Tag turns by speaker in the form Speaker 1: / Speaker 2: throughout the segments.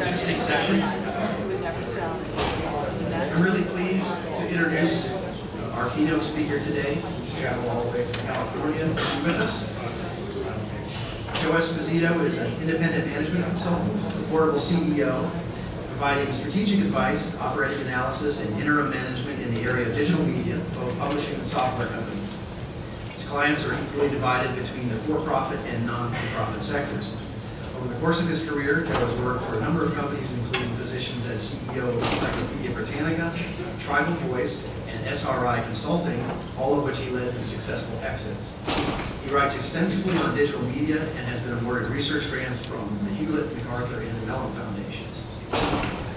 Speaker 1: interesting session. I'm really pleased to introduce our keynote speaker today. He's traveled all the way from California to be with us. Joe Esposito is an independent management consultant, a portable CEO, providing strategic advice, operating analysis, and interim management in the area of digital media, both publishing and software companies. His clients are equally divided between the for-profit and non-for-profit sectors. Over the course of his career, Joe has worked for a number of companies, including positions as CEO of Encyclopedia Britannica, Tribal Voice, and SRI Consulting, all of which he led to successful exits. He writes extensively on digital media and has been awarded research grants from the Hewlett, MacArthur, and the Mellon Foundations.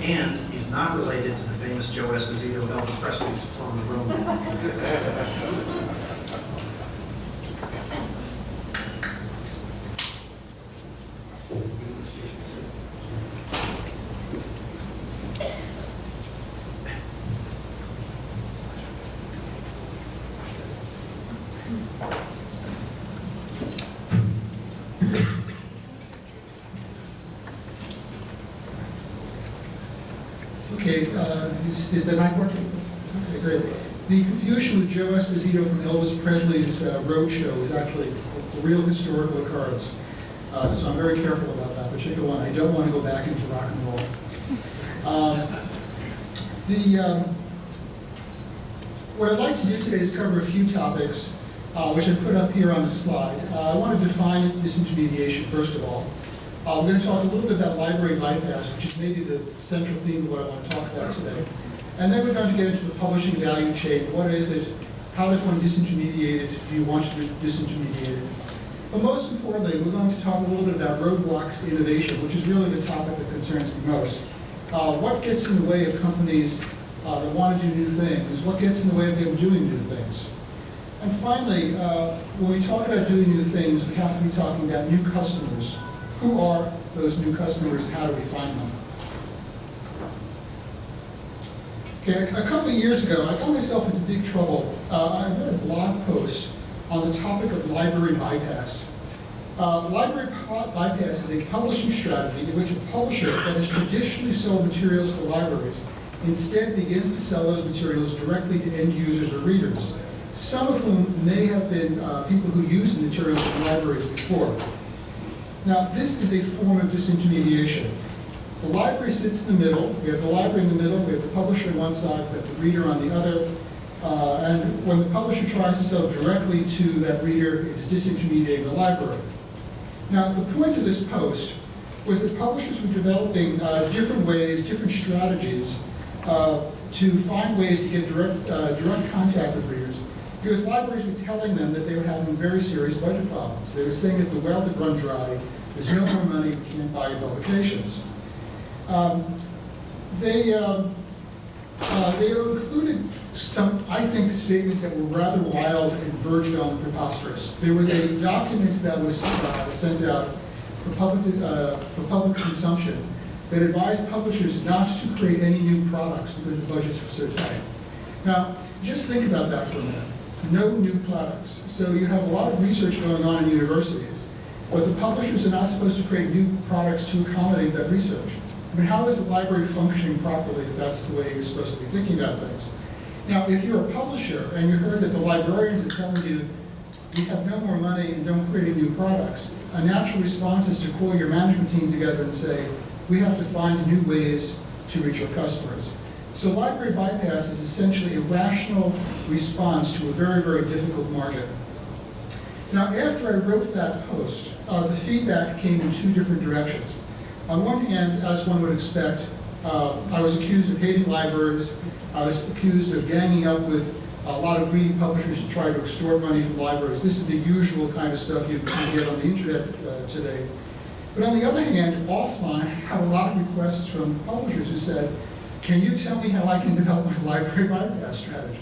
Speaker 1: And he's not related to the famous Joe Esposito, Elvis Presley's On the Road.
Speaker 2: Okay, is the mic working? Okay, great. The confusion with Joe Esposito from Elvis Presley's roadshow is actually a real historical occurrence. So I'm very careful about that particular one. I don't want to go back into rock and roll. What I'd like to do today is cover a few topics, which I put up here on the slide. I want to define disintermediation, first of all. We're going to talk a little bit about library bypass, which is maybe the central theme of what I want to talk about today. And then we're going to get into the publishing value chain. What is it? How does one disintermediate it? Do you want to disintermediate it? But most importantly, we're going to talk a little bit about roadblocks to innovation, which is really the topic that concerns me most. What gets in the way of companies that want to do new things? What gets in the way of them doing new things? And finally, when we talk about doing new things, we have to be talking about new customers. Who are those new customers? How do we find them? Okay, a couple of years ago, I got myself into big trouble. I read a blog post on the topic of library bypass. Library bypass is a publishing strategy in which a publisher that has traditionally sold materials to libraries instead begins to sell those materials directly to end users or readers, some of whom may have been people who used the materials in libraries before. Now, this is a form of disintermediation. The library sits in the middle. We have the library in the middle. We have the publisher on one side, we have the reader on the other. And when the publisher tries to sell directly to that reader, it is disintermediating the library. Now, the point of this post was that publishers were developing different ways, different strategies to find ways to get direct contact with readers. Because libraries were telling them that they were having very serious budget problems. They were saying that the well had run dry, there's no more money, we can't buy your publications. They included some, I think, statements that were rather wild and verged on preposterous. There was a document that was sent out for public consumption that advised publishers not to create any new products because the budgets were so tight. Now, just think about that for a minute. No new products. So you have a lot of research going on in universities, but the publishers are not supposed to create new products to accommodate that research. I mean, how is a library functioning properly if that's the way you're supposed to be thinking about things? Now, if you're a publisher and you heard that the librarians are telling you, we have no more money and don't create any new products, a natural response is to call your management team together and say, we have to find new ways to reach our customers. So library bypass is essentially a rational response to a very, very difficult market. Now, after I wrote that post, the feedback came in two different directions. On one hand, as one would expect, I was accused of hating libraries. I was accused of ganging up with a lot of greedy publishers to try to extort money from libraries. This is the usual kind of stuff you can get on the internet today. But on the other hand, offline, I got a lot of requests from publishers who said, can you tell me how I can develop my library bypass strategy?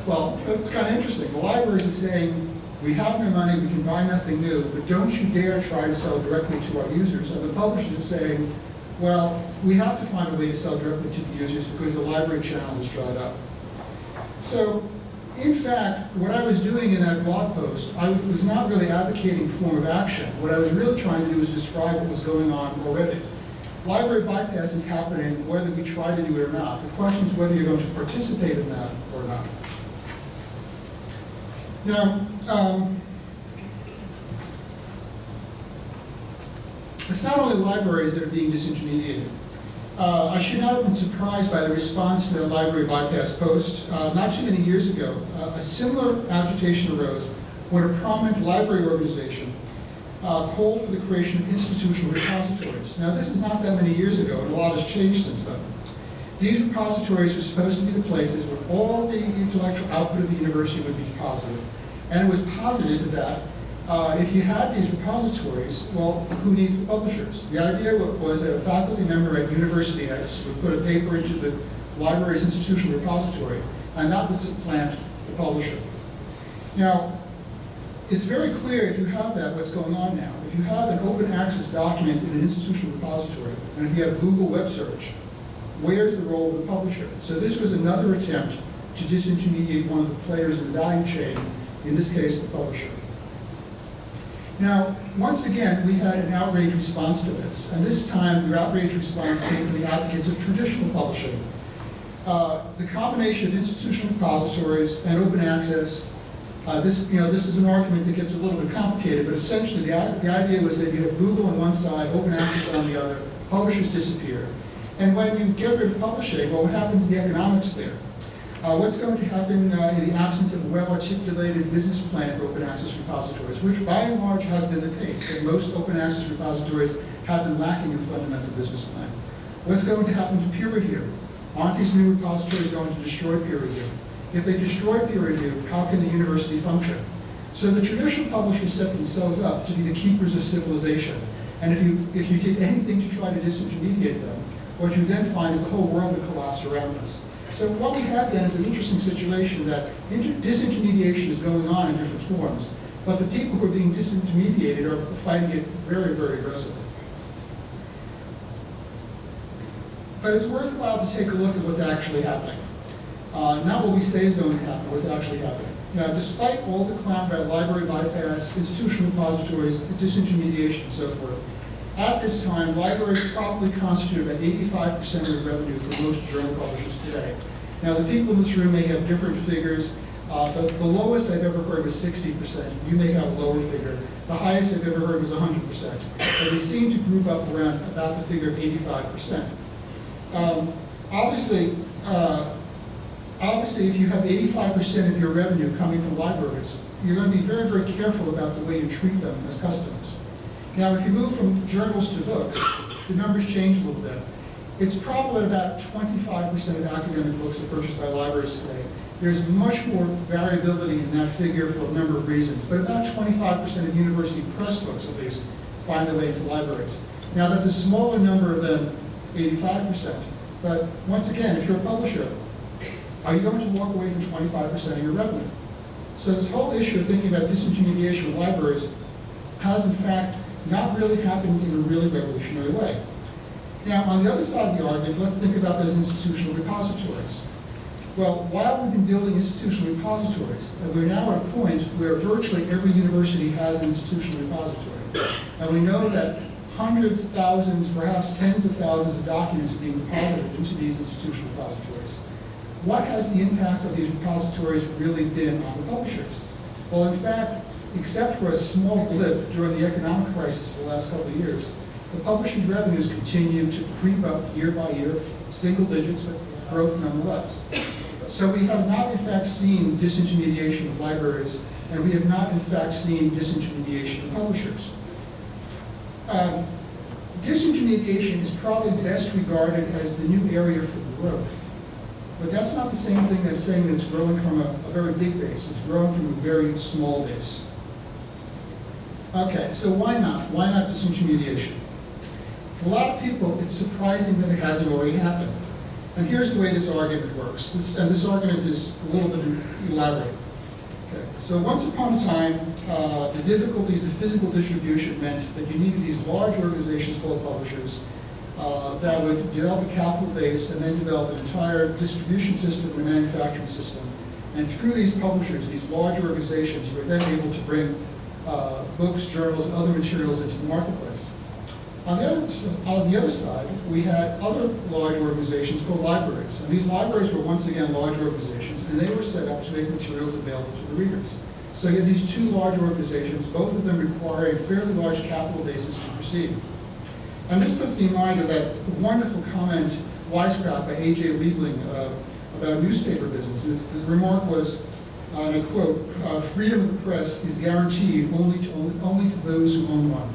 Speaker 2: Well, that's kind of interesting. The libraries are saying, we have no money, we can buy nothing new, but don't you dare try to sell directly to our users. And the publishers are saying, well, we have to find a way to sell directly to the users because the library channel is dried up. So, in fact, what I was doing in that blog post, I was not really advocating form of action. What I was really trying to do was describe what was going on already. library bypass is happening whether we try to do it or not. The question is whether you're going to participate in that or not. Now, it's not only libraries that are being disintermediated. I should not have been surprised by the response to the library bypass post. Not too many years ago, a similar agitation arose when a prominent library organization called for the creation of institutional repositories. Now, this is not that many years ago, and a lot has changed since then. These repositories were supposed to be the places where all the intellectual output of the university would be deposited. And it was posited that if you had these repositories, well, who needs the publishers? The idea was that a faculty member at University X would put a paper into the library's institutional repository, and that would supplant the publisher. Now, it's very clear if you have that, what's going on now. If you have an open access document in an institutional repository, and if you have Google web search, where's the role of the publisher? So this was another attempt to disintermediate one of the players in the value chain, in this case, the publisher. Now, once again, we had an outrage response to this, and this time the outrage response came from the advocates of traditional publishing. The combination of institutional repositories and open access, this is an argument that gets a little bit complicated, but essentially the idea was that you have Google on one side, open access on the other, publishers disappear. And when you get rid of publishing, well, what happens to the economics there? What's going to happen in the absence of a well-articulated business plan for open access repositories, which by and large has been the case, and most open access repositories have been lacking a fundamental business plan. What's going to happen to peer review? Aren't these new repositories going to destroy peer review? If they destroy peer review, how can the university function? So the traditional publishers set themselves up to be the keepers of civilization. And if you did anything to try to disintermediate them, what you then find is the whole world would collapse around us. So what we have then is an interesting situation that disintermediation is going on in different forms, but the people who are being disintermediated are fighting it very, very aggressively. But it's worthwhile to take a look at what's actually happening. Not what we say is going to happen, what's actually happening. Now, despite all the clown about library bypass, institutional repositories, disintermediation, and so forth, at this time, libraries probably constitute about 85% of the revenue for most journal publishers today. Now, the people in this room may have different figures. The lowest I've ever heard was 60%. You may have a lower figure. The highest I've ever heard was 100%. But they seem to group up around about the figure of 85%. Obviously, if you have 85% of your revenue coming from libraries, you're going to be very, very careful about the way you treat them as customers. Now, if you move from journals to books, the numbers change a little bit. It's probably about 25% of academic books are purchased by libraries today. There's much more variability in that figure for a number of reasons, but about 25% of university press books, at least, find their way into libraries. Now, that's a smaller number than 85%, but once again, if you're a publisher, are you going to walk away from 25% of your revenue? So this whole issue of thinking about disintermediation of libraries has, in fact, not really happened in a really revolutionary way. Now, on the other side of the argument, let's think about those institutional repositories. Well, while we've been building institutional repositories, we're now at a point where virtually every university has an institutional repository. And we know that hundreds of thousands, perhaps tens of thousands of documents are being deposited into these institutional repositories. What has the impact of these repositories really been on the publishers? Well, in fact, except for a small blip during the economic crisis for the last couple of years, the publishing's revenues continue to creep up year by year, single digits, but growth nonetheless. So we have not, in fact, seen disintermediation of libraries, and we have not, in fact, seen disintermediation of publishers. Disintermediation is probably best regarded as the new area for growth. But that's not the same thing as saying that it's growing from a very big base. It's growing from a very small base. Okay, so why not? Why not disintermediation? For a lot of people, it's surprising that it hasn't already happened. And here's the way this argument works. This argument is a little bit elaborate. Okay. So once upon a time, the difficulties of physical distribution meant that you needed these large organizations called publishers that would develop a capital base and then develop an entire distribution system and manufacturing system. And through these publishers, these large organizations, you were then able to bring books, journals, and other materials into the marketplace. On the other side, we had other large organizations called libraries. And these libraries were once again large organizations, and they were set up to make materials available to the readers. So you had these two large organizations, both of them require a fairly large capital basis to proceed. And this puts me in mind of that wonderful comment, Wisecrack, by A.J. Liebling about newspaper business. The remark was, and I quote, freedom of the press is guaranteed only to those who own one.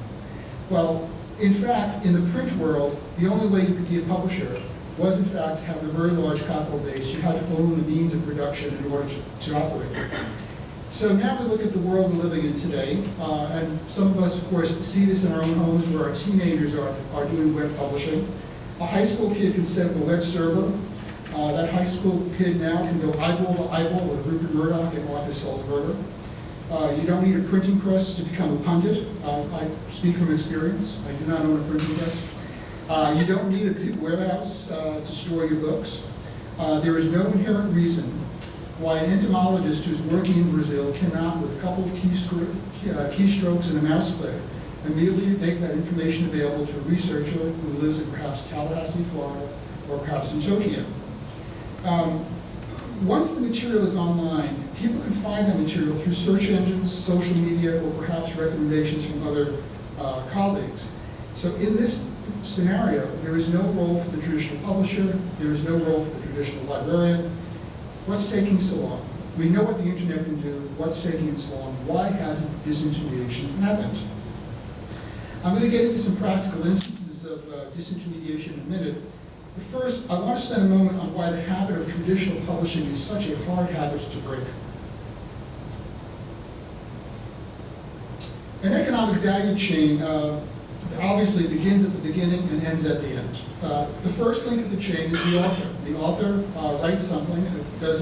Speaker 2: Well, in fact, in the print world, the only way you could be a publisher was, in fact, to have a very large capital base. You had to own the means of production in order to operate. So now we look at the world we're living in today, and some of us, of course, see this in our own homes where our teenagers are doing web publishing. A high school kid can set up a web server. That high school kid now can go eyeball to eyeball with Rupert Murdoch and Arthur Sulzberger. You don't need a printing press to become a pundit. I speak from experience. I do not own a printing press. You don't need a big warehouse to store your books. There is no inherent reason why an entomologist who's working in Brazil cannot, with a couple of keystrokes and a mouse click, immediately make that information available to a researcher who lives in perhaps Tallahassee, Florida, or perhaps in Tokyo. Once the material is online, people can find that material through search engines, social media, or perhaps recommendations from other colleagues. So in this scenario, there is no role for the traditional publisher, there is no role for the traditional librarian. What's taking so long? We know what the internet can do. What's taking it so long? Why hasn't disintermediation happened? I'm going to get into some practical instances of disintermediation in a minute. But first, I want to spend a moment on why the habit of traditional publishing is such a hard habit to break. An economic value chain obviously begins at the beginning and ends at the end. The first link of the chain is the author. The author writes something, does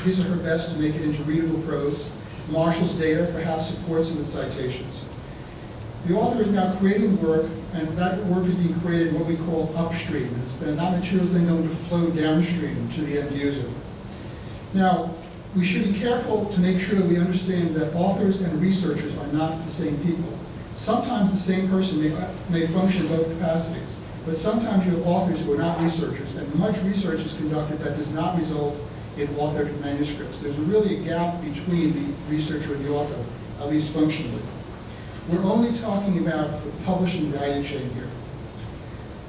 Speaker 2: his or her best to make it into readable prose, marshals data, perhaps supports it with citations. The author is now creating the work, and that work is being created in what we call upstream. And that material is then going to flow downstream to the end user. Now, we should be careful to make sure that we understand that authors and researchers are not the same people. Sometimes the same person may function in both capacities, but sometimes you have authors who are not researchers, and much research is conducted that does not result in authored manuscripts. There's really a gap between the researcher and the author, at least functionally. We're only talking about the publishing value chain here.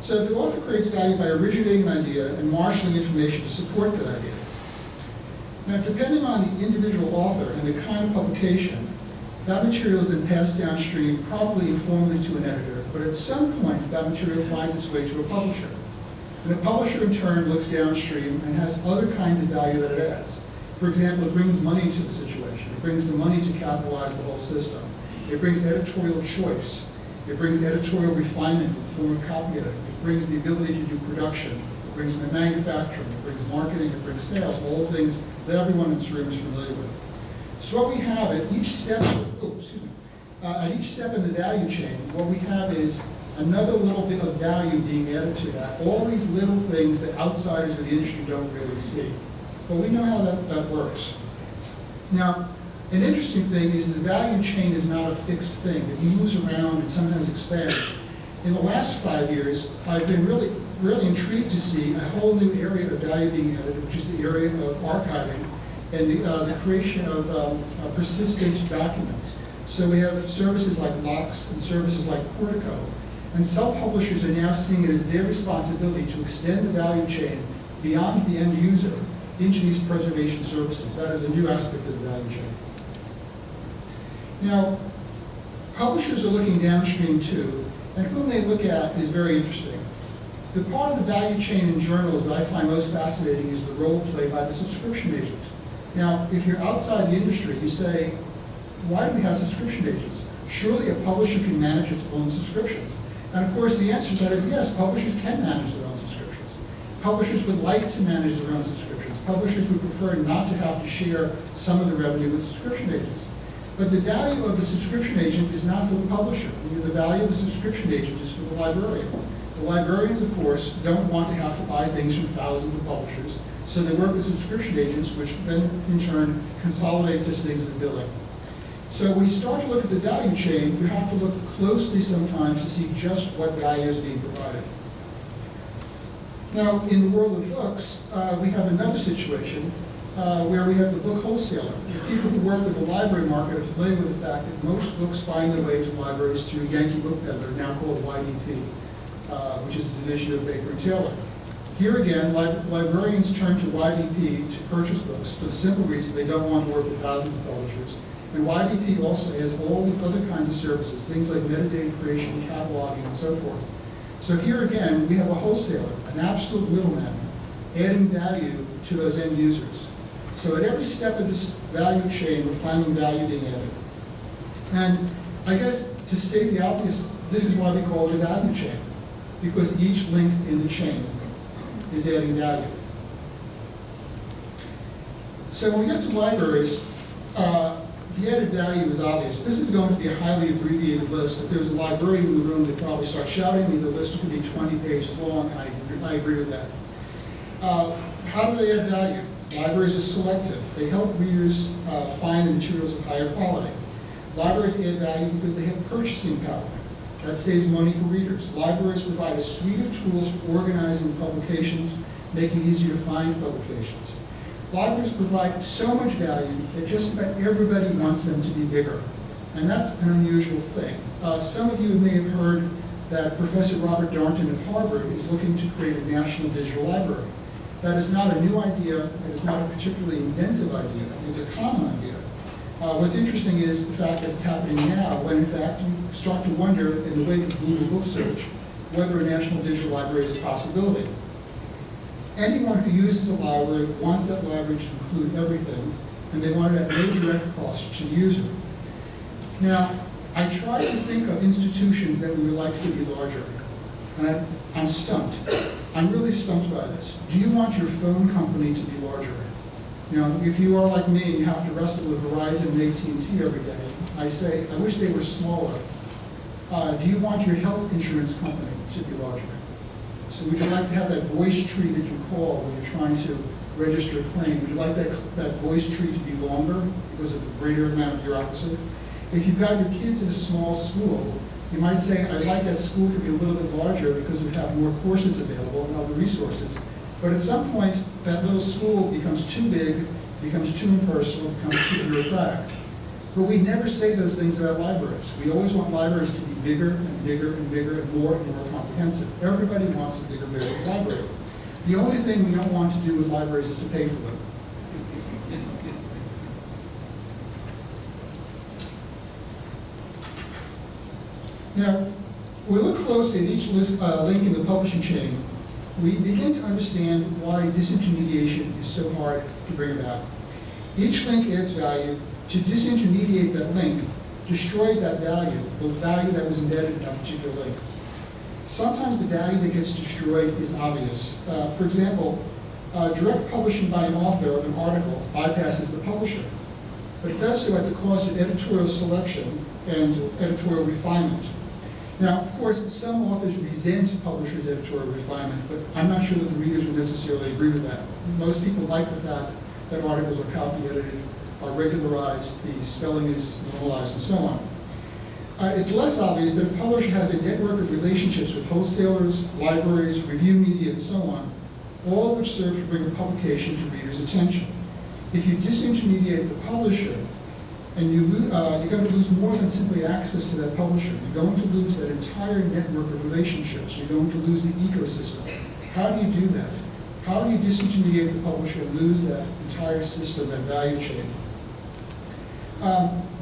Speaker 2: So the author creates value by originating an idea and marshaling information to support that idea. Now, depending on the individual author and the kind of publication, that material is then passed downstream, probably informally to an editor, but at some point that material finds its way to a publisher. And the publisher in turn looks downstream and has other kinds of value that it adds. For example, it brings money to the situation. It brings the money to capitalize the whole system. It brings editorial choice. It brings editorial refinement in the form of copy editing. It brings the ability to do production. It brings manufacturing. It brings marketing. It brings sales, all things that everyone in this room is familiar with. So what we have at each step, at each step in the value chain, what we have is another little bit of value being added to that. All these little things that outsiders of the industry don't really see. But we know how that works. Now, an interesting thing is the value chain is not a fixed thing. It moves around and sometimes expands. In the last 5 years, I've been really intrigued to see a whole new area of value being added, which is the area of archiving and the creation of persistent documents. So we have services like Locks and services like Portico. And some publishers are now seeing it as their responsibility to extend the value chain beyond the end user into these preservation services. That is a new aspect of the value chain. Now, publishers are looking downstream too, and whom they look at is very interesting. The part of the value chain in journals that I find most fascinating is the role played by the subscription agent. Now, if you're outside the industry, you say, why do we have subscription agents? Surely a publisher can manage its own subscriptions. And of course, the answer to that is yes, publishers can manage their own subscriptions. Publishers would like to manage their own subscriptions. Publishers would prefer not to have to share some of the revenue with subscription agents. But the value of the subscription agent is not for the publisher. The value of the subscription agent is for the librarian. The librarians, of course, don't want to have to buy things from thousands of publishers, so they work with subscription agents, which then, in turn, consolidates these things in billing. So when you start to look at the value chain, you have to look closely sometimes to see just what value is being provided. Now, in the world of books, we have another situation where we have the book wholesaler. The people who work with the library market are familiar with the fact that most books find their way to libraries through Yankee Book Peddler, now called YDP, which is a division of Baker & Taylor. Here again, librarians turn to YDP to purchase books for the simple reason they don't want to work with thousands of publishers. And YDP also has all these other kinds of services, things like metadata creation, cataloging, and so forth. So here again, we have a wholesaler, an absolute middleman, adding value to those end users. So at every step of this value chain, we're finding value being added. And I guess to state the obvious, this is why we call it a value chain, because each link in the chain is adding value. So when we get to libraries, the added value is obvious. This is going to be a highly abbreviated list. If there was a librarian in the room, they'd probably start shouting at me. The list could be 20 pages long, and I agree with that. How do they add value? Libraries are selective. They help readers find the materials of higher quality. Libraries add value because they have purchasing power. That saves money for readers. Libraries provide a suite of tools for organizing publications, making it easier to find publications. Libraries provide so much value that just about everybody wants them to be bigger. And that's an unusual thing. Some of you may have heard that Professor Robert Darnton of Harvard is looking to create a national digital library. That is not a new idea, and it's not a particularly inventive idea. It's a common idea. What's interesting is the fact that it's happening now, when in fact you start to wonder, in the wake of Google Book Search, whether a national digital library is a possibility. Anyone who uses a library wants that library to include everything, and they want it at no direct cost to the user. Now, I try to think of institutions that we would like to be larger, and I'm stumped. I'm really stumped by this. Do you want your phone company to be larger? You know, if you are like me and you have to wrestle with Verizon and AT&T every day, I say, I wish they were smaller. Do you want your health insurance company to be larger? So would you like to have that voice tree that you call when you're trying to register a claim? Would you like that voice tree to be longer because of the greater amount of bureaucracy? If you've got your kids in a small school, you might say, I'd like that school to be a little bit larger because we have more courses available and other resources. But at some point, that little school becomes too big, becomes too impersonal, becomes too bureaucratic. But we never say those things about libraries. We always want libraries to be bigger and bigger and bigger and more comprehensive. Everybody wants a bigger library. The only thing we don't want to do with libraries is to pay for them. Now, we look closely at each link in the publishing chain. We begin to understand why disintermediation is so hard to bring about. Each link adds value. To disintermediate that link destroys that value, the value that was embedded in that particular link. Sometimes the value that gets destroyed is obvious. For example, direct publishing by an author of an article bypasses the publisher, but it does so at the cost of editorial selection and editorial refinement. Now, of course, some authors resent publishers' editorial refinement, but I'm not sure that the readers would necessarily agree with that. Most people like the fact that articles are copy-edited, are regularized, the spelling is normalized, and so on. It's less obvious that a publisher has a network of relationships with wholesalers, libraries, review media, and so on, all of which serve to bring a publication to readers' attention. If you disintermediate the publisher, and you're going to lose more than simply access to that publisher. You're going to lose that entire network of relationships. You're going to lose the ecosystem. How do you do that? How do you disintermediate the publisher and lose that entire system, that value chain?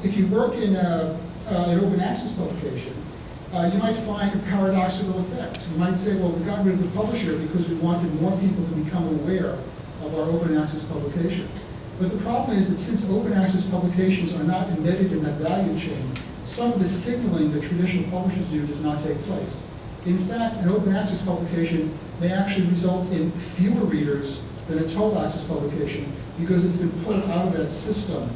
Speaker 2: If you work in an open access publication, you might find a paradoxical effect. You might say, well, we got rid of the publisher because we wanted more people to become aware of our open access publication. But the problem is that since open access publications are not embedded in that value chain, some of the signaling that traditional publishers do does not take place. In fact, an open access publication may actually result in fewer readers than a total access publication because it's been pulled out of that system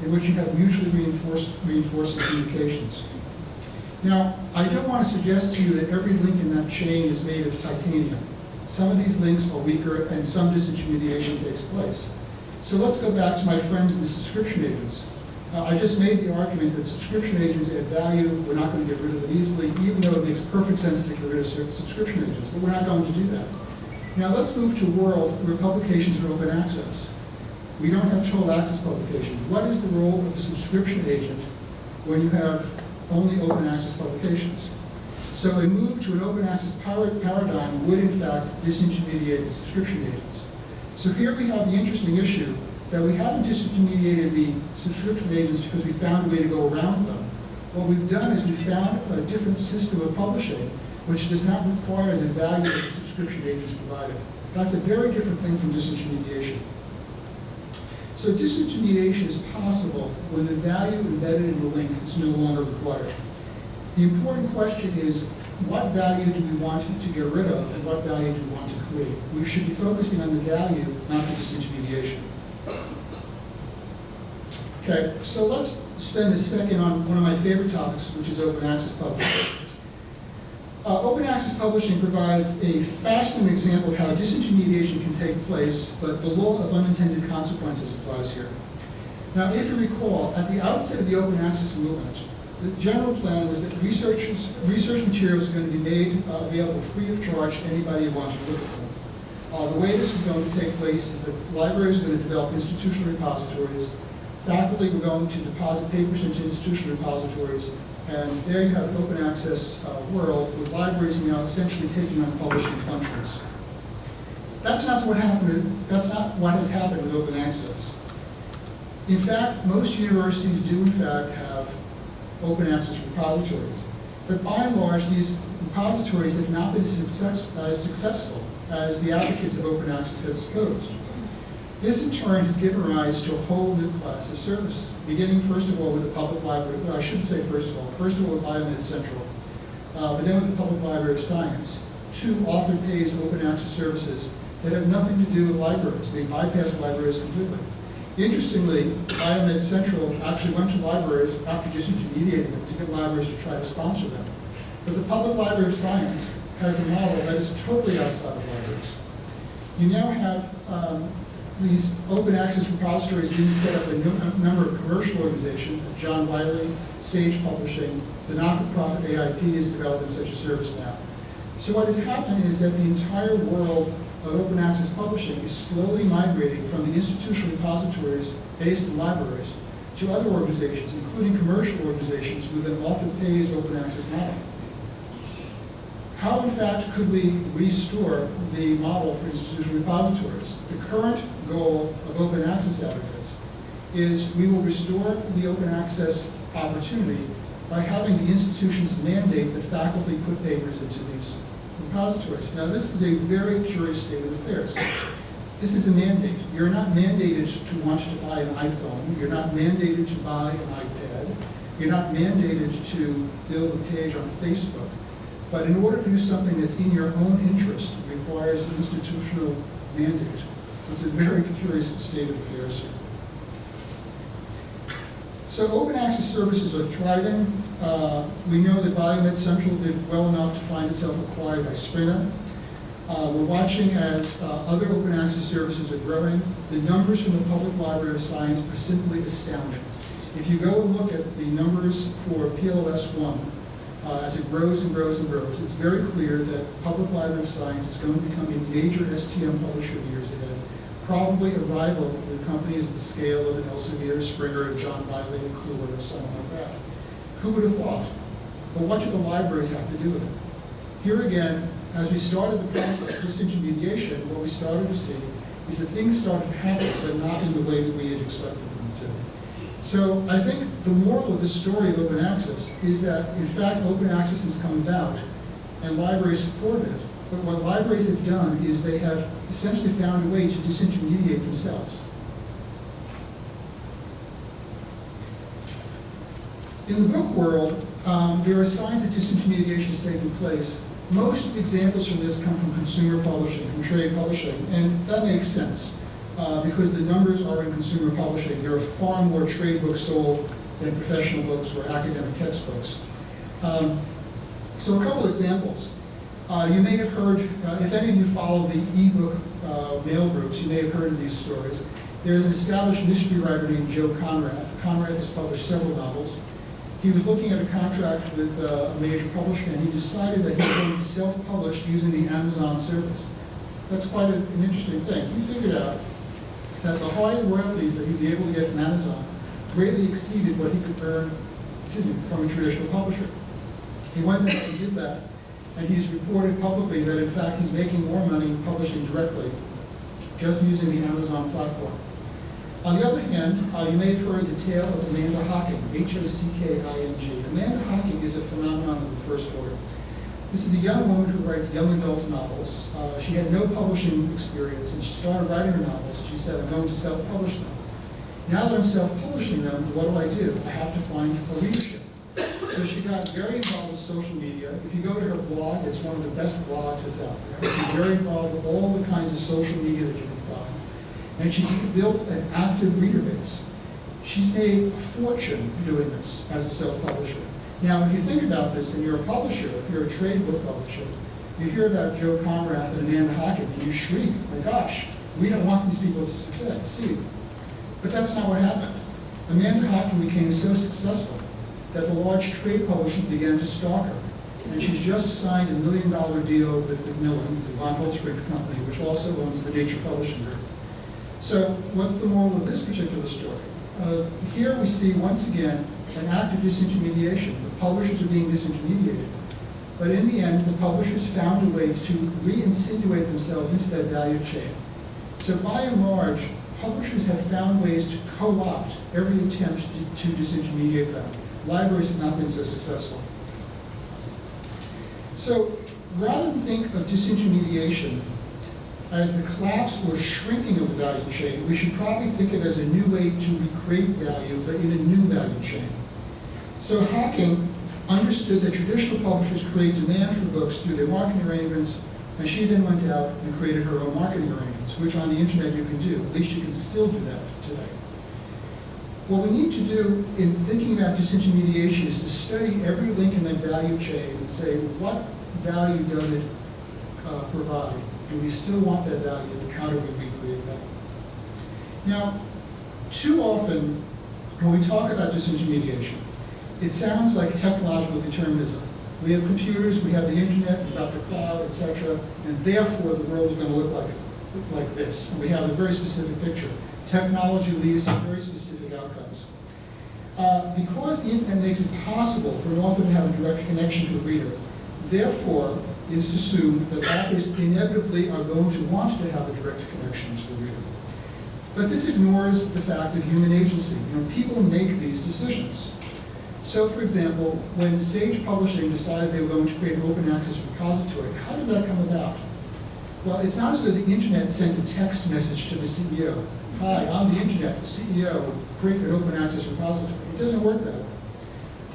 Speaker 2: in which you have mutually reinforcing communications. Now, I don't want to suggest to you that every link in that chain is made of titanium. Some of these links are weaker and some disintermediation takes place. So let's go back to my friends, the subscription agents. I just made the argument that subscription agents add value. We're not going to get rid of them easily, even though it makes perfect sense to get rid of subscription agents, but we're not going to do that. Now let's move to a world where publications are open access. We don't have total access publications. What is the role of a subscription agent when you have only open access publications? So a move to an open access paradigm would in fact disintermediate the subscription agents. So here we have the interesting issue that we haven't disintermediated the subscription agents because we found a way to go around them. What we've done is we found a different system of publishing which does not require the value that the subscription agents provided. That's a very different thing from disintermediation. So disintermediation is possible when the value embedded in the link is no longer required. The important question is, what value do we want to get rid of and what value do we want to create? We should be focusing on the value, not the disintermediation. Okay, so let's spend a second on one of my favorite topics, which is open access publishing. Open access publishing provides a fascinating example of how disintermediation can take place, but the law of unintended consequences applies here. Now, if you recall, at the outset of the open access movement, the general plan was that research materials are going to be made available free of charge to anybody who wants to look at them. The way this is going to take place is that libraries are going to develop institutional repositories, faculty were going to deposit papers into institutional repositories, and there you have an open access world with libraries now essentially taking on publishing functions. That's not what has happened with open access. In fact, most universities do in fact have open access repositories. But by and large, these repositories have not been as successful as the advocates of open access have supposed. This in turn has given rise to a whole new class of service, beginning first of all with the public library, well, I shouldn't say first of all with Biomed Central, but then with the Public Library of Science, two author pays open access services that have nothing to do with libraries. They bypass libraries completely. Interestingly, Biomed Central actually went to libraries after disintermediating them to get libraries to try to sponsor them. But the Public Library of Science has a model that is totally outside of libraries. You now have these open access repositories being set up in a number of commercial organizations, John Wiley, Sage Publishing, the not-for-profit AIP is developing such a service now. So what has happened is that the entire world of open access publishing is slowly migrating from the institutional repositories based in libraries to other organizations, including commercial organizations with an author pays open access model. How, in fact, could we restore the model for institutional repositories? The current goal of open access advocates is we will restore the open access opportunity by having the institutions mandate that faculty put papers into these repositories. Now, this is a very curious state of affairs. This is a mandate. You're not mandated to want to buy an iPhone. You're not mandated to buy an iPad. You're not mandated to build a page on Facebook. But in order to do something that's in your own interest, it requires an institutional mandate. It's a very curious state of affairs here. So open access services are thriving. We know that Biomed Central did well enough to find itself acquired by Springer. We're watching as other open access services are growing. The numbers from the Public Library of Science are simply astounding. If you go and look at the numbers for PLOS 1, as it grows and grows and grows, it's very clear that Public Library of Science is going to become a major STM publisher in the years ahead, probably a rival with companies of the scale of an Elsevier, Springer, and John Wiley, and Kluwer, or something like that. Who would have thought? But what do the libraries have to do with it? Here again, as we started the process of disintermediation, what we started to see is that things started to happen, but not in the way that we had expected them to. So I think the moral of this story of open access is that, in fact, open access has come about, and libraries support it. But what libraries have done is they have essentially found a way to disintermediate themselves. In the book world, there are signs that disintermediation is taking place. Most examples from this come from consumer publishing, from trade publishing, and that makes sense because the numbers are in consumer publishing. There are far more trade books sold than professional books or academic textbooks. So a couple examples. You may have heard, if any of you follow the ebook mail groups, you may have heard of these stories. There's an established mystery writer named Joe Conrad. Conrad has published several novels. He was looking at a contract with a major publisher, and he decided that he was going to self-publish using the Amazon service. That's quite an interesting thing. He figured out that the high royalties that he'd be able to get from Amazon greatly exceeded what he could earn from a traditional publisher. He went ahead and did that, and he's reported publicly that in fact he's making more money publishing directly just using the Amazon platform. On the other hand, you may have heard the tale of Amanda Hocking, Hocking. Amanda Hocking is a phenomenon of the first order. This is a young woman who writes young adult novels. She had no publishing experience, and she started writing her novels. She said, I'm going to self-publish them. Now that I'm self-publishing them, what do? I have to find a readership. So she got very involved with social media. If you go to her blog, it's one of the best blogs that's out there. She's very involved with all the kinds of social media that you can find. And she built an active reader base. She's made a fortune doing this as a self-publisher. Now, if you think about this, and you're a publisher, if you're a trade book publisher, you hear about Joe Conrad and Amanda Hocking, and you shriek, my gosh, we don't want these people to succeed. But that's not what happened. Amanda Hocking became so successful that the large trade publishers began to stalk her. And she's just signed a $1 million deal with Macmillan, the Von Holtzbrinck company, which also owns the Nature Publishing Group. So what's the moral of this particular story? Here we see, once again, an act of disintermediation. The publishers are being disintermediated. But in the end, the publishers found a way to re-insinuate themselves into that value chain. So by and large, publishers have found ways to co-opt every attempt to disintermediate them. Libraries have not been so successful. So rather than think of disintermediation as the collapse or shrinking of the value chain, we should probably think of it as a new way to recreate value, but in a new value chain. So Hocking understood that traditional publishers create demand for books through their marketing arrangements, and she then went out and created her own marketing arrangements, which on the internet you can do. At least you can still do that today. What we need to do in thinking about disintermediation is to study every link in that value chain and say, what value does it provide? Do we still want that value, and how do we recreate that? Now, too often, when we talk about disintermediation, it sounds like technological determinism. We have computers, we have the internet, we've got the cloud, etc., and therefore the world is going to look like this. And we have a very specific picture. Technology leads to very specific outcomes. Because the internet makes it possible for an author to have a direct connection to a reader, therefore, it is assumed that authors inevitably are going to want to have a direct connection to the reader. But this ignores the fact of human agency. People make these decisions. So, for example, when Sage Publishing decided they were going to create an open access repository, how did that come about? Well, it's not as though the internet sent a text message to the CEO. Hi, I'm the internet, the CEO, create an open access repository. It doesn't work that way.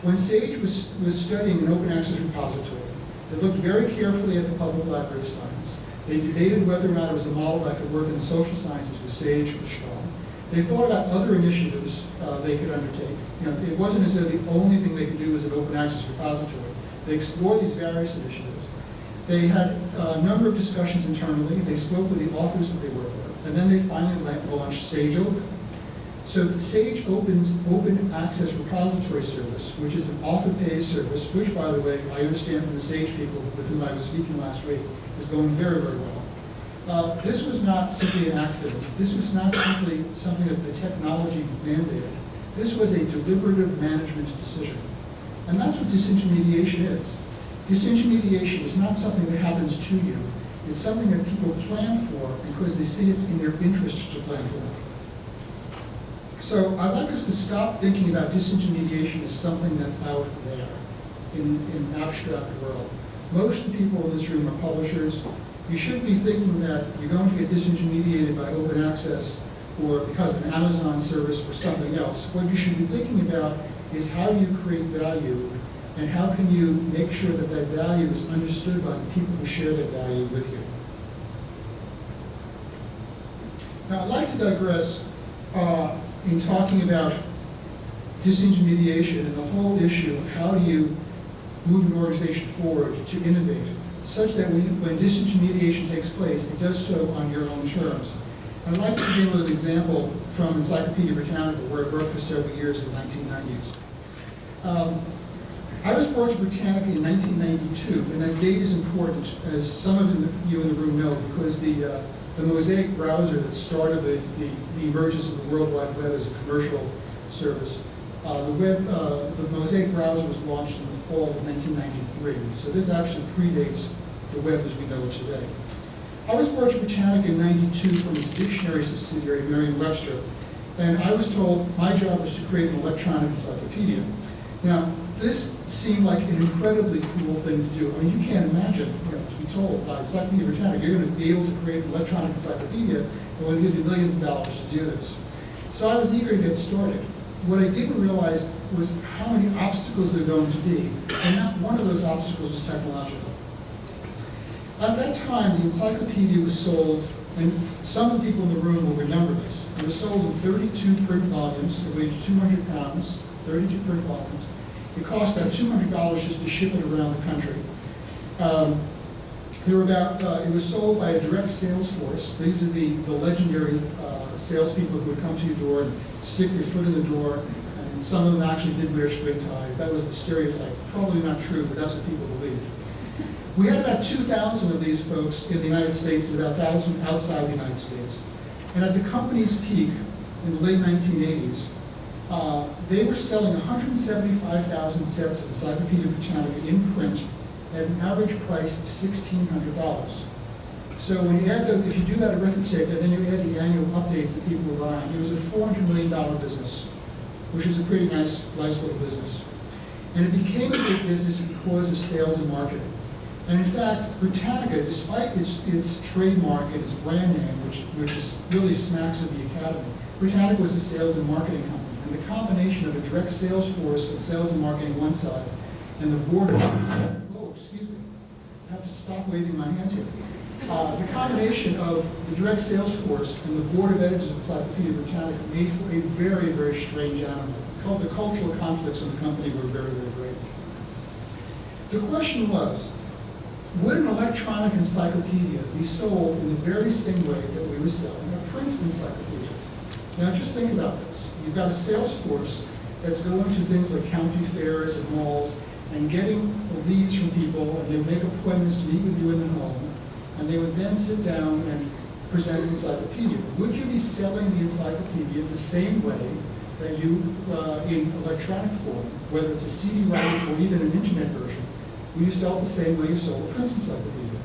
Speaker 2: When Sage was studying an open access repository, they looked very carefully at the public library of science. They debated whether or not it was a model that could work in the social sciences with Sage or strong. They thought about other initiatives they could undertake. It wasn't as though the only thing they could do was an open access repository. They explored these various initiatives. They had a number of discussions internally. They spoke with the authors that they worked with. And then they finally launched Sage Open. So Sage Open's open access repository service, which is an author-pays service, which, by the way, I understand from the Sage people with whom I was speaking last week, is going very, very well. This was not simply an accident. This was not simply something that the technology mandated. This was a deliberative management decision. And that's what disintermediation is. Disintermediation is not something that happens to you. It's something that people plan for because they see it's in their interest to plan for them. So I'd like us to stop thinking about disintermediation as something that's out there in an abstract world. Most of the people in this room are publishers. You shouldn't be thinking that you're going to get disintermediated by open access or because of an Amazon service or something else. What you should be thinking about is how do you create value and how can you make sure that that value is understood by the people who share that value with you. Now I'd like to digress in talking about disintermediation and the whole issue of how do you move an organization forward to innovate, such that when disintermediation takes place, it does so on your own terms. I'd like to begin with an example from Encyclopedia Britannica, where I worked for several years in the 1990s. I was brought to Britannica in 1992, and that date is important, as some of you in the room know, because the Mosaic browser that started the emergence of the World Wide Web as a commercial service, the Mosaic browser was launched in the fall of 1993. So this actually predates the web as we know it today. I was brought to Britannica in 92 from its dictionary subsidiary, Merriam-Webster, and I was told my job was to create an electronic encyclopedia. Now, this seemed like an incredibly cool thing to do. I mean, you can't imagine, to be told by Encyclopedia Britannica, you're going to be able to create an electronic encyclopedia, and we'll give you millions of dollars to do this. So I was eager to get started. What I didn't realize was how many obstacles there were going to be, and not one of those obstacles was technological. At that time, the encyclopedia was sold, and some of the people in the room will remember this. It was sold in 32 print volumes. It weighed 200 pounds, 32 print volumes. It cost about $200 just to ship it around the country. It was sold by a direct sales force. These are the legendary salespeople who would come to your door and stick their foot in the door, and some of them actually did wear string ties. That was the stereotype. Probably not true, but that's what people believed. We had about 2,000 of these folks in the United States and about 1,000 outside the United States. And at the company's peak in the late 1980s, they were selling 175,000 sets of Encyclopedia Britannica in print at an average price of $1,600. So when you add if you do that arithmetic and then you add the annual updates that people were buying, it was a $400 million business, which is a pretty nice little business. And it became a big business because of sales and marketing. And in fact, Britannica, despite its trademark and its brand name, which is really smacks of the Academy, Britannica was a sales and marketing company. And the combination of a direct sales force and sales and marketing on one side, and the board of, oh, excuse me, I have to stop waving my hands here. The combination of the direct sales force and the board of editors of Encyclopedia Britannica made for a very, very strange animal. The cultural conflicts in the company were very, very great. The question was, would an electronic encyclopedia be sold in the very same way that we were selling a print encyclopedia? Now just think about this. You've got a sales force that's going to things like county fairs and malls and getting leads from people, and they would make appointments to meet with you in the home, and they would then sit down and present an encyclopedia. Would you be selling the encyclopedia the same way that you, in electronic form, whether it's a CD-ROM or even an internet version, will you sell it the same way you sold a print encyclopedia?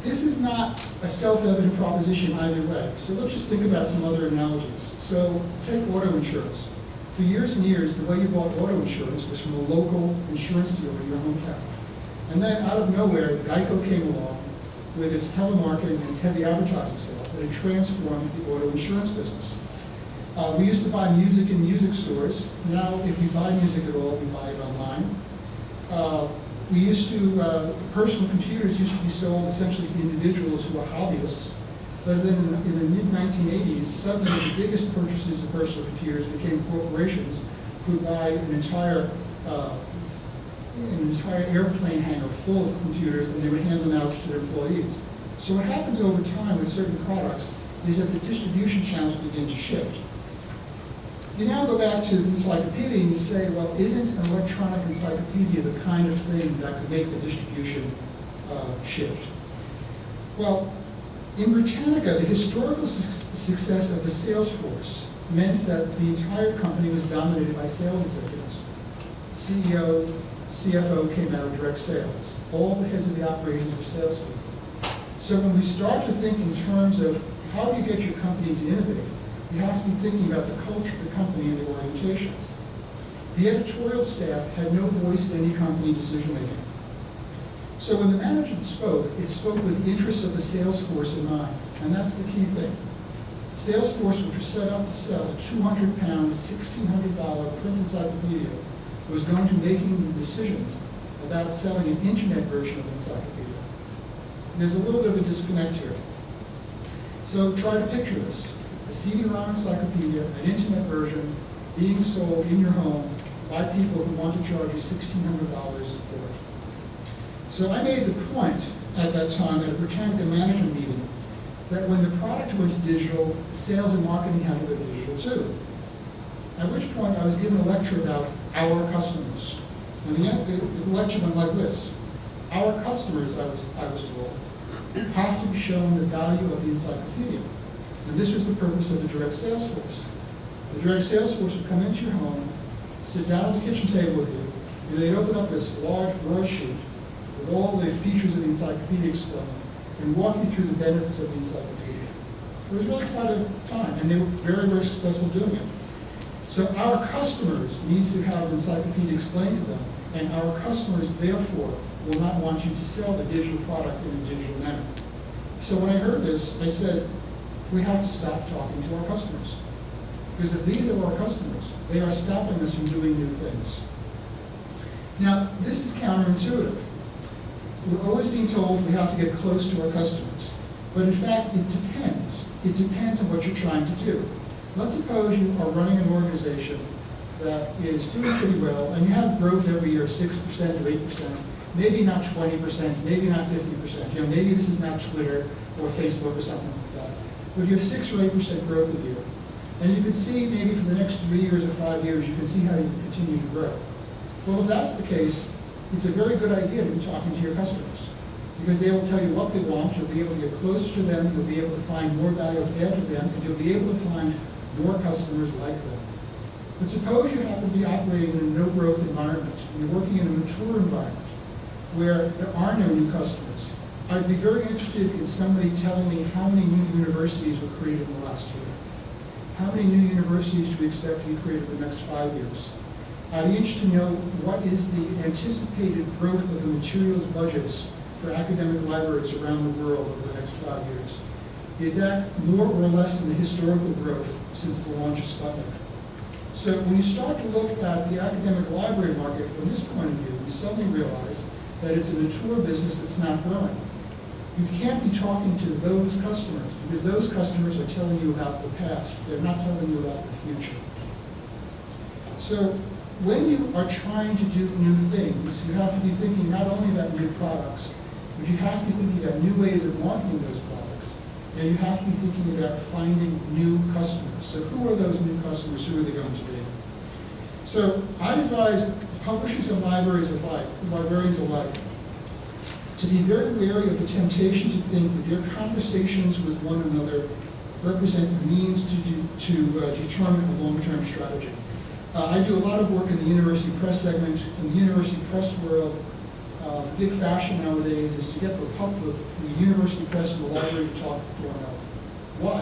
Speaker 2: This is not a self-evident proposition either way. So let's just think about some other analogies. So take auto insurance. For years and years, the way you bought auto insurance was from a local insurance dealer in your hometown. And then out of nowhere, Geico came along with its telemarketing and its heavy advertising sales, and it transformed the auto insurance business. We used to buy music in music stores. Now, if you buy music at all, we buy it online. Personal computers used to be sold essentially to individuals who are hobbyists. But then in the mid-1980s, suddenly the biggest purchasers of personal computers became corporations who buy an entire airplane hangar full of computers, and they would hand them out to their employees. So what happens over time with certain products is that the distribution channels begin to shift. You now go back to the encyclopedia and you say, well, isn't an electronic encyclopedia the kind of thing that could make the distribution shift? Well, in Britannica, the historical success of the sales force meant that the entire company was dominated by sales executives. CEO, CFO came out of direct sales. All the heads of the operations were salespeople. So when we start to think in terms of how do you get your company to innovate, you have to be thinking about the culture of the company and the orientation. The editorial staff had no voice in any company decision-making. So when the management spoke, it spoke with the interests of the sales force in mind, and that's the key thing. The sales force, which was set up to sell a 200-pound, $1,600 print encyclopedia, was going to making the decisions about selling an internet version of the encyclopedia. There's a little bit of a disconnect here. So try to picture this. A CD-ROM encyclopedia, an internet version, being sold in your home by people who want to charge you $1,600 for it. So I made the point at that time at a Britannica management meeting that when the product went to digital, sales and marketing had to go to digital too. At which point I was given a lecture about our customers. And the lecture went like this. Our customers, I was told, have to be shown the value of the encyclopedia. And this was the purpose of the direct sales force. The direct sales force would come into your home, sit down at the kitchen table with you, and they'd open up this large broadsheet with all the features of the encyclopedia explained and walk you through the benefits of the encyclopedia. It was really quite a time, and they were very, very successful doing it. So our customers need to have the encyclopedia explained to them, and our customers, therefore, will not want you to sell the digital product in a digital manner. So when I heard this, I said, we have to stop talking to our customers. Because if these are our customers, they are stopping us from doing new things. Now, this is counterintuitive. We're always being told we have to get close to our customers. But in fact, it depends. It depends on what you're trying to do. Let's suppose you are running an organization that is doing pretty well, and you have growth every year, 6% or 8%, maybe not 20%, maybe not 50%. Maybe this is not Twitter or Facebook or something like that. But you have 6 or 8% growth a year. And you can see maybe for the next 3 years or 5 years, you can see how you can continue to grow. Well, if that's the case, it's a very good idea to be talking to your customers, because they will tell you what they want, you'll be able to get closer to them, you'll be able to find more value to add to them, and you'll be able to find more customers like them. But suppose you happen to be operating in a no-growth environment, and you're working in a mature environment where there are no new customers. I'd be very interested in somebody telling me how many new universities were created in the last year. How many new universities do we expect to be created in the next 5 years? I'd be interested to know what is the anticipated growth of the materials budgets for academic libraries around the world over the next 5 years. Is that more or less than the historical growth since the launch of Sputnik? So when you start to look at the academic library market from this point of view, you suddenly realize that it's a mature business that's not growing. You can't be talking to those customers, because those customers are telling you about the past. They're not telling you about the future. So when you are trying to do new things, you have to be thinking not only about new products, but you have to be thinking about new ways of marketing those products. And you have to be thinking about finding new customers. So who are those new customers? Who are they going to be? So I advise publishers and librarians alike, to be very wary of the temptation to think that their conversations with one another represent means to determine a long-term strategy. I do a lot of work in the university press segment. In the university press world, the big fashion nowadays is to get the university press and the library to talk to one another. Why?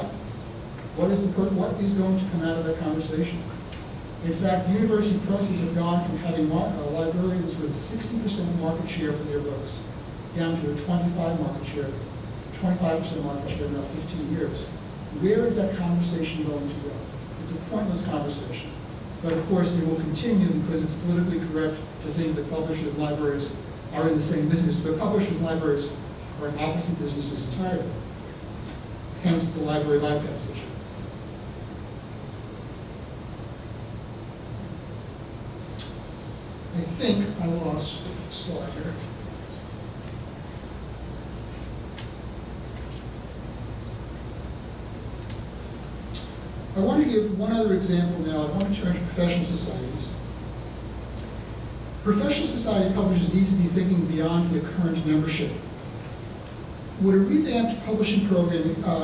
Speaker 2: What is going to come out of that conversation? In fact, university presses have gone from having librarians with a 60% market share for their books down to a 25% market share in about 15 years. Where is that conversation going to go? It's a pointless conversation. But of course, it will continue because it's politically correct to think that publishers and libraries are in the same business. But publishers and libraries are in opposite businesses entirely. Hence the library bypass issue. I think I lost a slide here. I want to give one other example now. I want to turn to professional societies. Professional society publishers need to be thinking beyond their current membership. Would a revamped publishing program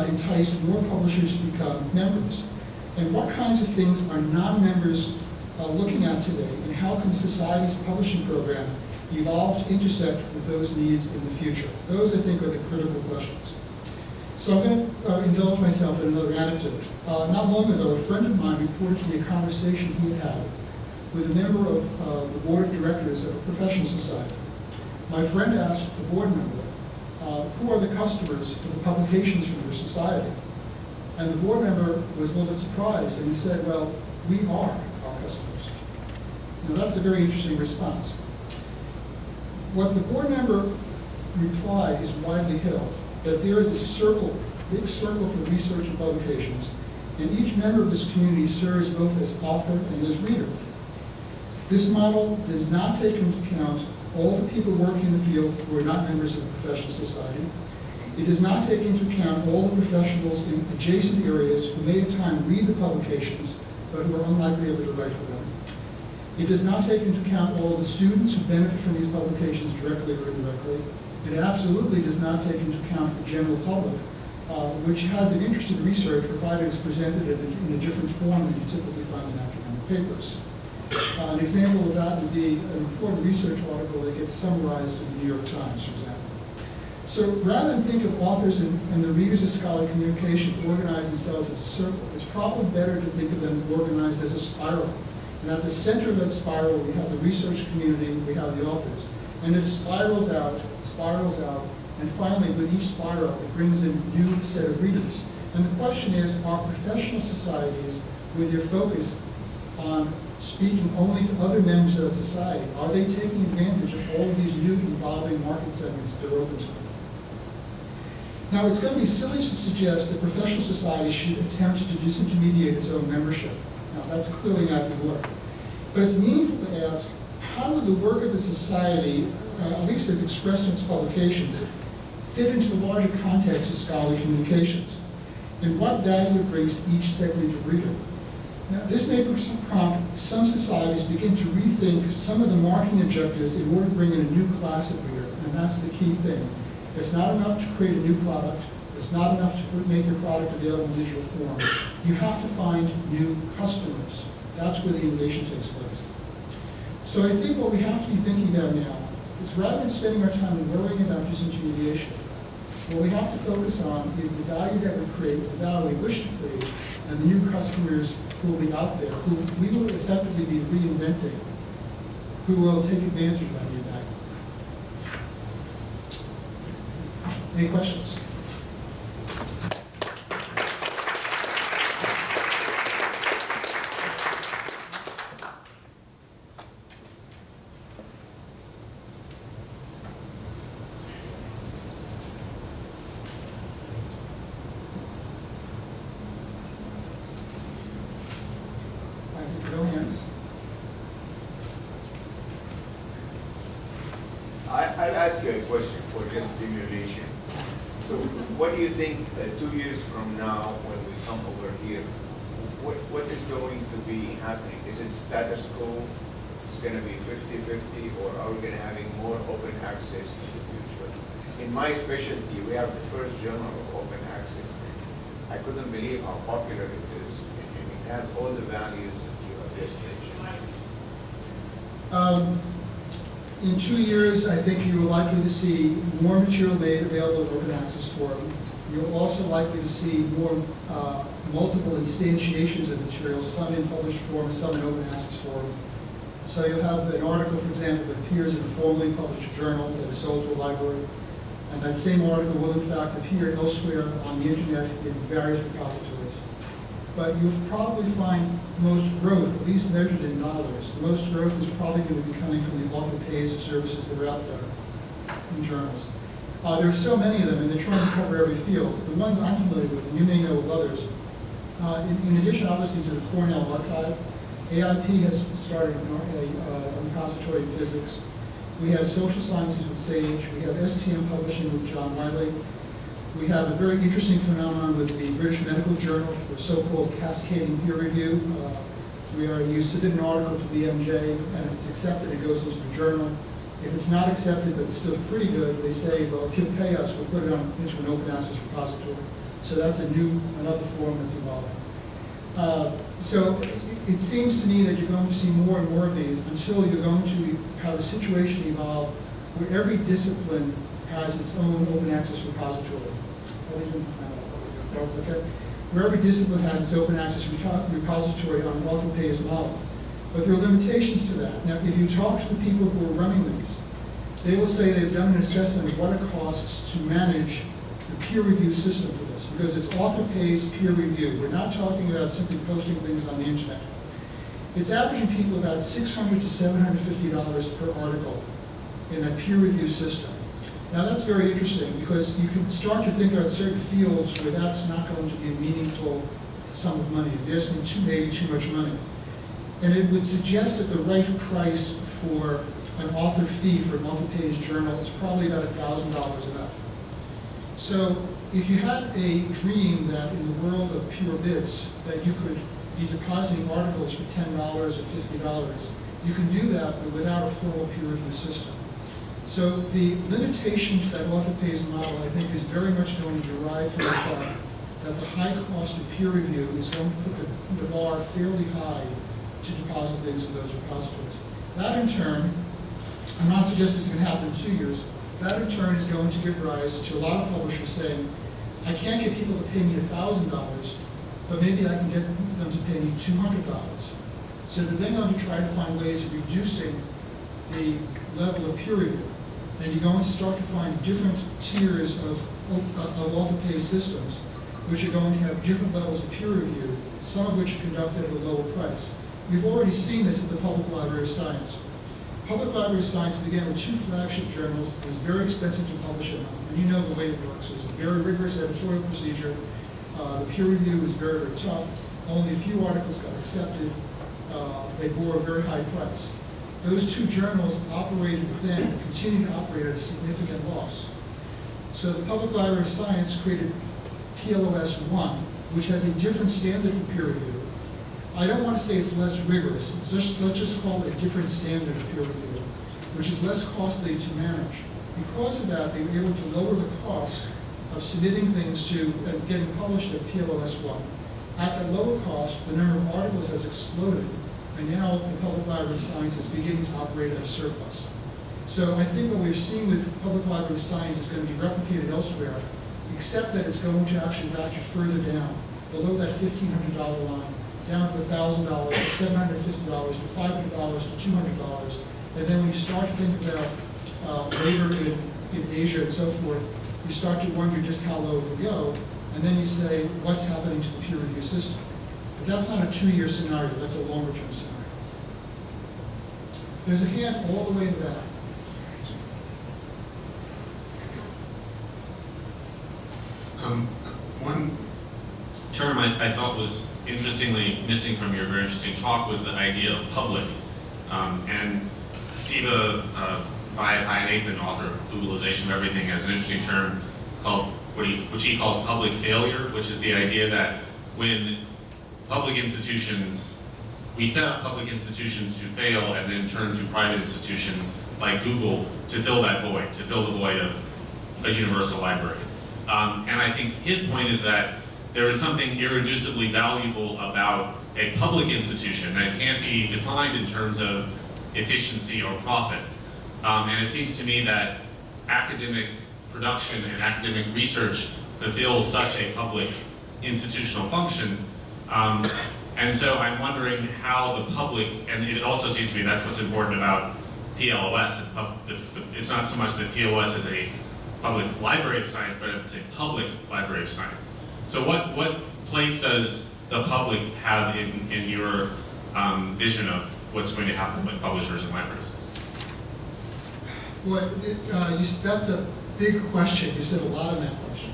Speaker 2: entice more publishers to become members? And what kinds of things are non-members looking at today? And how can society's publishing program evolve to intersect with those needs in the future? Those, I think, are the critical questions. So I'm going to indulge myself in another anecdote. Not long ago, a friend of mine reported to me a conversation he had had with a member of the board of directors of a professional society. My friend asked the board member, who are the customers for the publications from your society? And the board member was a little bit surprised, and he said, well, we are our customers. Now that's a very interesting response. What the board member replied is widely held, that there is a circle, big circle for research and publications, and each member of this community serves both as author and as reader. This model does not take into account all the people working in the field who are not members of the professional society. It does not take into account all the professionals in adjacent areas who may at times read the publications, but who are unlikely ever to write for them. It does not take into account all the students who benefit from these publications directly or indirectly. It absolutely does not take into account the general public, which has an interest in research provided it's presented in a different form than you typically find in academic papers. An example of that would be an important research article that gets summarized in the New York Times, for example. So rather than think of authors and the readers of scholarly communications organize themselves as a circle, it's probably better to think of them organized as a spiral. And at the center of that spiral, we have the research community, we have the authors. And it spirals out, and finally, with each spiral, it brings in a new set of readers. And the question is, are professional societies, with their focus on speaking only to other members of that society, are they taking advantage of all of these new evolving market segments that are open to them? Now, it's going to be silly to suggest that professional society should attempt to disintermediate its own membership. Now, that's clearly not going to work. But it's meaningful to ask, how would the work of a society, at least as expressed in its publications, fit into the larger context of scholarly communications? And what value it brings to each segment of reader? Now, this may prompt some societies begin to rethink some of the marketing objectives in order to bring in a new class of reader, and that's the key thing. It's not enough to create a new product. It's not enough to make your product available in digital form. You have to find new customers. That's where the innovation takes place. So I think what we have to be thinking about now is, rather than spending our time worrying about disintermediation, what we have to focus on is the value that we create, the value we wish to create, and the new customers who will be out there, who we will effectively be reinventing, who will take advantage of that new value. Any questions?
Speaker 3: I'll ask you a question for just stimulation. So what do you think 2 years from now, when we come over here, what is going to be happening? Is it status quo? It's going to be 50-50, or are we going to having more open access in the future? In my specialty, we have the first journal of open access. I couldn't believe how popular it is, and it has all the values that you have just mentioned.
Speaker 2: In 2 years, I think you're likely to see more material made available in open access forum. You're also likely to see more multiple instantiations of materials, some in published form, some in open access form. So you'll have an article, for example, that appears in a formally published journal that is sold to a library, and that same article will in fact appear elsewhere on the internet in various repositories. But you'll probably find most growth, at least measured in dollars, the most growth is probably going to be coming from the author pays services that are out there in journals. There are so many of them, and they're trying to cover every field. The ones I'm familiar with, and you may know of others, in addition, obviously, to the Cornell archive, AIP has started a repository in physics. We have social sciences with SAGE. We have STM publishing with John Wiley. We have a very interesting phenomenon with the British Medical Journal for so-called cascading peer review. You submit an article to BMJ, and if it's accepted, it goes into the journal. If it's not accepted, but it's still pretty good, they say, well, if you'll pay us, we'll put it into an open access repository. So that's another form that's evolving. So it seems to me that you're going to see more and more of these until you're going to have a situation evolve where every discipline has its own open access repository. Okay? Where every discipline has its open access repository on an author pays model. But there are limitations to that. Now, if you talk to the people who are running these, they will say they've done an assessment of what it costs to manage the peer review system for this, because it's author pays peer review. We're not talking about simply posting things on the internet. It's averaging people about $600 to $750 per article in that peer review system. Now that's very interesting, because you can start to think about certain fields where that's not going to be a meaningful sum of money. There's maybe too much money. And it would suggest that the right price for an author fee for a multi-page journal is probably about $1,000 enough. So if you had a dream that in the world of pure bits, that you could be depositing articles for $10 or $50, you can do that but without a formal peer review system. So the limitation to that author pays model, I think, is very much going to derive from the fact that the high cost of peer review is going to put the bar fairly high to deposit things in those repositories. That in turn, I'm not suggesting it's going to happen in 2 years, that in turn is going to give rise to a lot of publishers saying, I can't get people to pay me $1,000, but maybe I can get them to pay me $200. So they're then going to try to find ways of reducing the level of peer review. And you're going to start to find different tiers of author-pay systems, which are going to have different levels of peer review, some of which are conducted at a lower price. We've already seen this at the Public Library of Science. Public Library of Science began with 2 flagship journals. It was very expensive to publish it, and you know the way it works. It's a very rigorous editorial procedure. The peer review was very, very tough. Only a few articles got accepted. They bore a very high price. Those 2 journals operated then and continue to operate at a significant loss. So the Public Library of Science created PLOS 1, which has a different standard for peer review. I don't want to say it's less rigorous. Let's just call it a different standard of peer review, which is less costly to manage. Because of that, they were able to lower the cost of submitting things to and getting published at PLOS 1. At that lower cost, the number of articles has exploded, and now the Public Library of Science is beginning to operate at a surplus. So I think what we've seen with Public Library of Science is going to be replicated elsewhere, except that it's going to actually ratchet further down, below that $1,500 line, down to $1,000, to $750, to $500, to $200. And then when you start to think about labor in Asia and so forth, you start to wonder just how low it will go. And then you say, what's happening to the peer review system? But that's not a 2-year scenario, that's a longer term scenario. There's a hand all the way in the back.
Speaker 4: One term I thought was interestingly missing from your very interesting talk was the idea of public. And Siva Vaidyanathan, author of Googleization of Everything, has an interesting term called which he calls public failure, which is the idea that when public institutions, we set up public institutions to fail and then turn to private institutions like Google to fill that void, to fill the void of a universal library. And I think his point is that there is something irreducibly valuable about a public institution that can't be defined in terms of efficiency or profit. And it seems to me that academic production and academic research fulfills such a public institutional function. And so I'm wondering how the public, and it also seems to me that's what's important about PLOS. It's not so much that PLOS is a public library of science, but it's a public library of science. So what place does the public have in your vision of what's going to happen with publishers and libraries?
Speaker 2: Well, that's a big question. You said a lot in that question.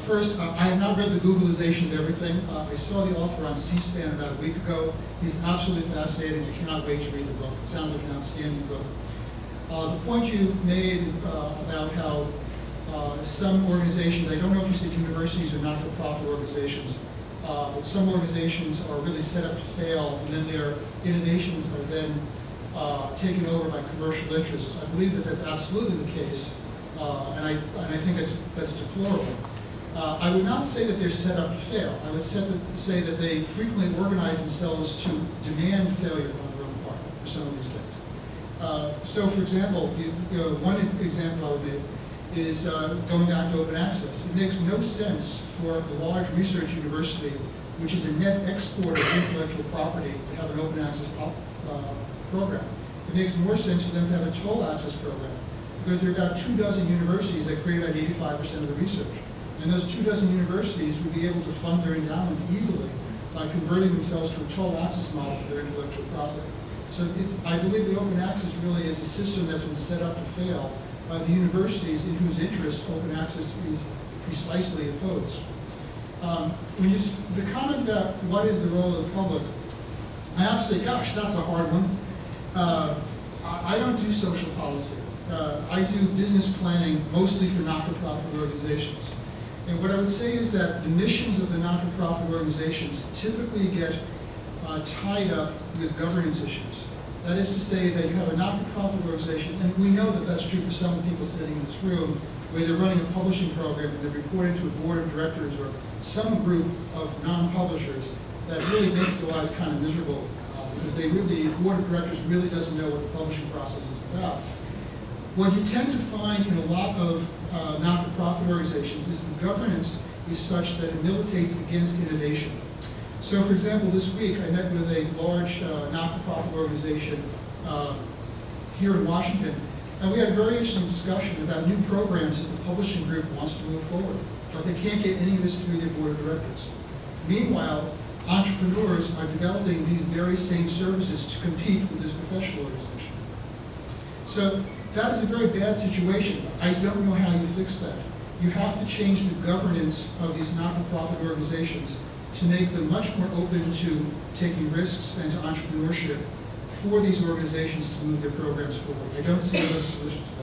Speaker 2: First, I have not read the Googleization of Everything. I saw the author on C-SPAN about a week ago. He's absolutely fascinating. I cannot wait to read the book. It sounds like an outstanding book. The point you made about how some organizations, I don't know if you said universities or not-for-profit organizations, but some organizations are really set up to fail, and then their innovations are then taken over by commercial interests. I believe that that's absolutely the case, and I think that's deplorable. I would not say that they're set up to fail. I would say that they frequently organize themselves to demand failure on their own part for some of these things. So, for example, one example I would make is going back to open access. It makes no sense for the large research university, which is a net exporter of intellectual property, to have an open access program. It makes more sense for them to have a total access program, because there are about 24 universities that create about 85% of the research. And those 24 universities would be able to fund their endowments easily by converting themselves to a total access model for their intellectual property. So I believe the open access really is a system that's been set up to fail by the universities in whose interest open access is precisely opposed. The comment about what is the role of the public, I have to say, gosh, that's a hard one. I don't do social policy. I do business planning mostly for not-for-profit organizations. And what I would say is that the missions of the not-for-profit organizations typically get tied up with governance issues. That is to say that you have a not-for-profit organization, and we know that that's true for some of the people sitting in this room, where they're running a publishing program and they're reporting to a board of directors or some group of non-publishers that really makes their lives kind of miserable because the board of directors really doesn't know what the publishing process is about. What you tend to find in a lot of not-for-profit organizations is the governance is such that it militates against innovation. So, for example, this week I met with a large not-for-profit organization here in Washington, and we had a very interesting discussion about new programs that the publishing group wants to move forward, but they can't get any of this through their board of directors. Meanwhile, entrepreneurs are developing these very same services to compete with this professional organization. So that is a very bad situation. I don't know how you fix that. You have to change the governance of these not-for-profit organizations to make them much more open to taking risks and to entrepreneurship for these organizations to move their programs forward. I don't see another solution to that.